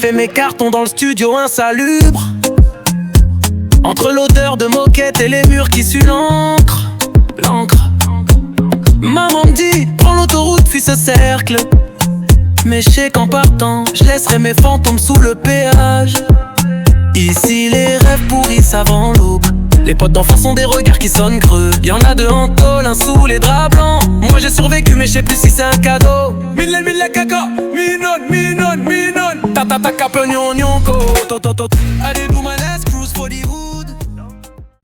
fais mes cartons dans le studio insalubre. Entre l'odeur de moquette et les murs qui suent l'encre. Maman me dit, prends l'autoroute puis ce cercle. Mais je sais qu'en partant, je laisserai mes fantômes sous le péage. Ici les rêves pourrissent avant l'aube. Les potes d'enfance ont des regards qui sonnent creux. Y'en a deux en tôle, un sous les draps blancs. Moi j'ai survécu mais je sais plus si c'est un cadeau. Mille caca, minon. Ta capegnon nyonko. Allez do my last cruise for the hood.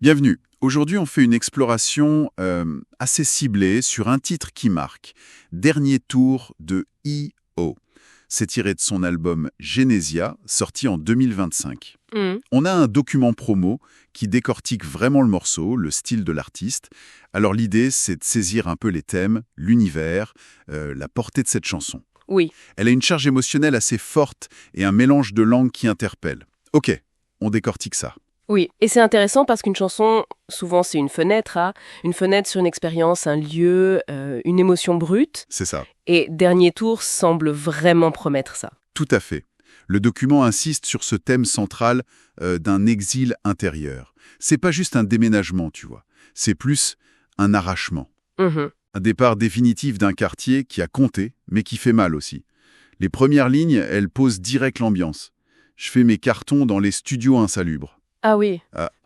Bienvenue. Aujourd'hui, on fait une exploration assez ciblée sur un titre qui marque. Dernier tour de E.O. C'est tiré de son album Genesia, sorti en 2025. On a un document promo qui décortique vraiment le morceau, le style de l'artiste. Alors l'idée, c'est de saisir un peu les thèmes, l'univers, la portée de cette chanson. Oui. Elle a une charge émotionnelle assez forte et un mélange de langues qui interpelle. Ok, on décortique ça. Oui, et c'est intéressant parce qu'une chanson, souvent c'est une fenêtre sur une expérience, un lieu, une émotion brute. C'est ça. Et Dernier Tour semble vraiment promettre ça. Tout à fait. Le document insiste sur ce thème central d'un exil intérieur. C'est pas juste un déménagement, tu vois. C'est plus un arrachement. Un départ définitif d'un quartier qui a compté, mais qui fait mal aussi. Les premières lignes, elles posent direct l'ambiance. Je fais mes cartons dans les studios insalubres. Ah oui.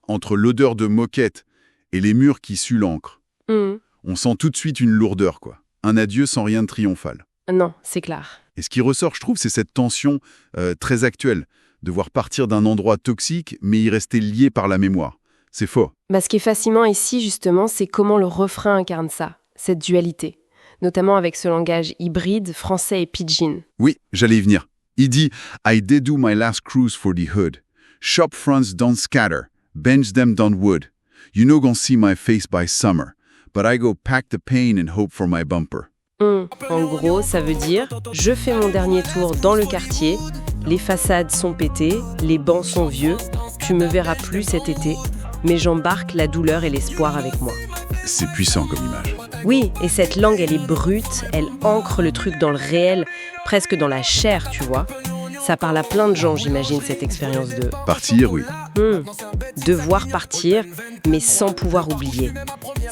Entre l'odeur de moquette et les murs qui suent l'encre. On sent tout de suite une lourdeur, quoi. Un adieu sans rien de triomphal. Non, c'est clair. Et ce qui ressort, je trouve, c'est cette tension très actuelle, de voir partir d'un endroit toxique, mais y rester lié par la mémoire. C'est faux. Ce qui est fascinant ici, justement, c'est comment le refrain incarne ça, cette dualité. Notamment avec ce langage hybride, français et pidgin. Oui, j'allais y venir. Il dit « I did do my last cruise for the hood. Shop fronts don't scatter, bench them don't wood. You no gon' see my face by summer, but I go pack the pain and hope for my bumper. » En gros, ça veut dire « Je fais mon dernier tour dans le quartier, les façades sont pétées, les bancs sont vieux, tu me verras plus cet été, mais j'embarque la douleur et l'espoir avec moi. » C'est puissant comme image. Oui, et cette langue, elle est brute, elle ancre le truc dans le réel, presque dans la chair, tu vois. Ça parle à plein de gens, j'imagine, cette expérience de... Partir, oui. Devoir partir, mais sans pouvoir oublier.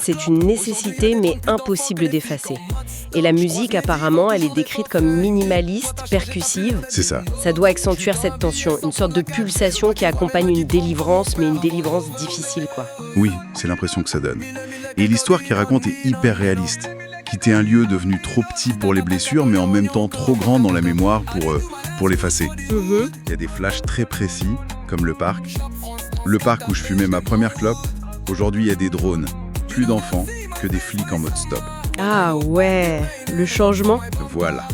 C'est une nécessité, mais impossible d'effacer. Et la musique, apparemment, elle est décrite comme minimaliste, percussive. C'est ça. Ça doit accentuer cette tension, une sorte de pulsation qui accompagne une délivrance, mais une délivrance difficile, quoi. Oui, c'est l'impression que ça donne. Et l'histoire qu'il raconte est hyper réaliste. Quitter un lieu devenu trop petit pour les blessures, mais en même temps trop grand dans la mémoire pour l'effacer. Il y a des flashs très précis, comme le parc. Le parc où je fumais ma première clope, aujourd'hui il y a des drones. Plus d'enfants que des flics en mode stop. Ah ouais, le changement. Voilà.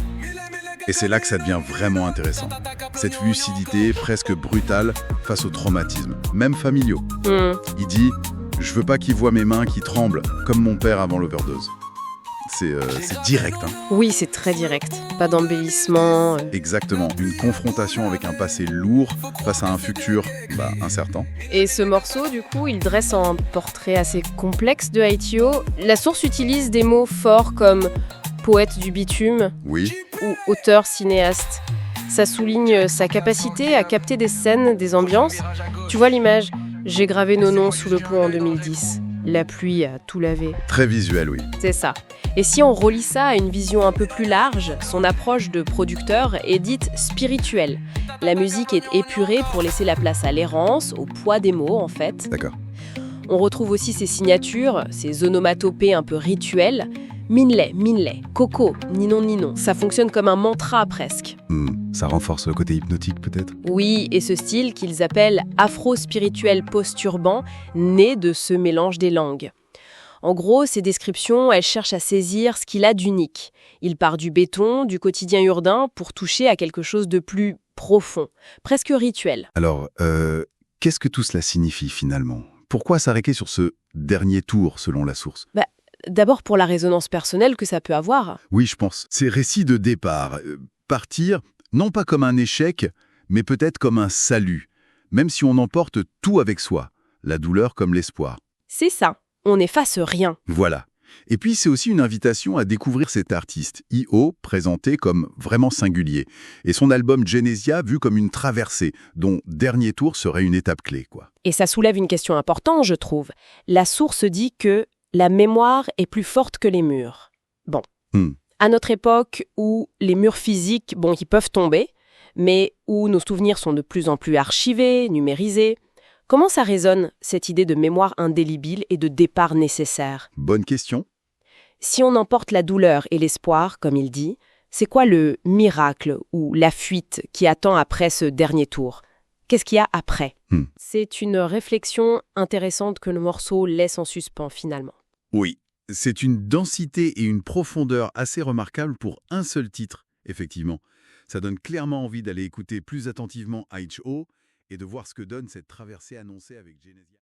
Et c'est là que ça devient vraiment intéressant. Cette lucidité presque brutale face aux traumatismes, même familiaux. Il dit « Je veux pas qu'ils voient mes mains qui tremblent, comme mon père avant l'overdose. » C'est direct, hein. Oui, c'est très direct. Pas d'embellissement. Exactement. Une confrontation avec un passé lourd face à un futur incertain. Et ce morceau, du coup, il dresse un portrait assez complexe de Haïtio. La source utilise des mots forts comme poète du bitume Oui. ou auteur cinéaste. Ça souligne sa capacité à capter des scènes, des ambiances. Tu vois l'image ? J'ai gravé nos noms sous le pont en 2010. La pluie a tout lavé. Très visuel, oui. C'est ça. Et si on relie ça à une vision un peu plus large, son approche de producteur est dite spirituelle. La musique est épurée pour laisser la place à l'errance, au poids des mots en fait. D'accord. On retrouve aussi ses signatures, ses onomatopées un peu rituelles. Minley, Coco, Ninon. Ça fonctionne comme un mantra presque. Ça renforce le côté hypnotique peut-être ? Oui, et ce style qu'ils appellent afro-spirituel post-urbain, né de ce mélange des langues. En gros, ces descriptions, elles cherchent à saisir ce qu'il a d'unique. Il part du béton, du quotidien urbain, pour toucher à quelque chose de plus profond, presque rituel. Alors, qu'est-ce que tout cela signifie finalement ? Pourquoi s'arrêter sur ce dernier tour selon la source ? D'abord pour la résonance personnelle que ça peut avoir. Oui, je pense. Ces récits de départ, partir, non pas comme un échec, mais peut-être comme un salut, même si on emporte tout avec soi, la douleur comme l'espoir. C'est ça, on n'efface rien. Voilà. Et puis, c'est aussi une invitation à découvrir cet artiste, I.O., présenté comme vraiment singulier, et son album Genesia vu comme une traversée, dont Dernier Tour serait une étape clé, quoi. Et ça soulève une question importante, je trouve. La source dit que la mémoire est plus forte que les murs. Bon. À notre époque où les murs physiques, ils peuvent tomber, mais où nos souvenirs sont de plus en plus archivés, numérisés, comment ça résonne, cette idée de mémoire indélébile et de départ nécessaire? Bonne question. Si on emporte la douleur et l'espoir, comme il dit, c'est quoi le miracle ou la fuite qui attend après ce dernier tour? Qu'est-ce qu'il y a après? C'est une réflexion intéressante que le morceau laisse en suspens finalement. Oui, c'est une densité et une profondeur assez remarquables pour un seul titre, effectivement. Ça donne clairement envie d'aller écouter plus attentivement I.O. et de voir ce que donne cette traversée annoncée avec Genesia.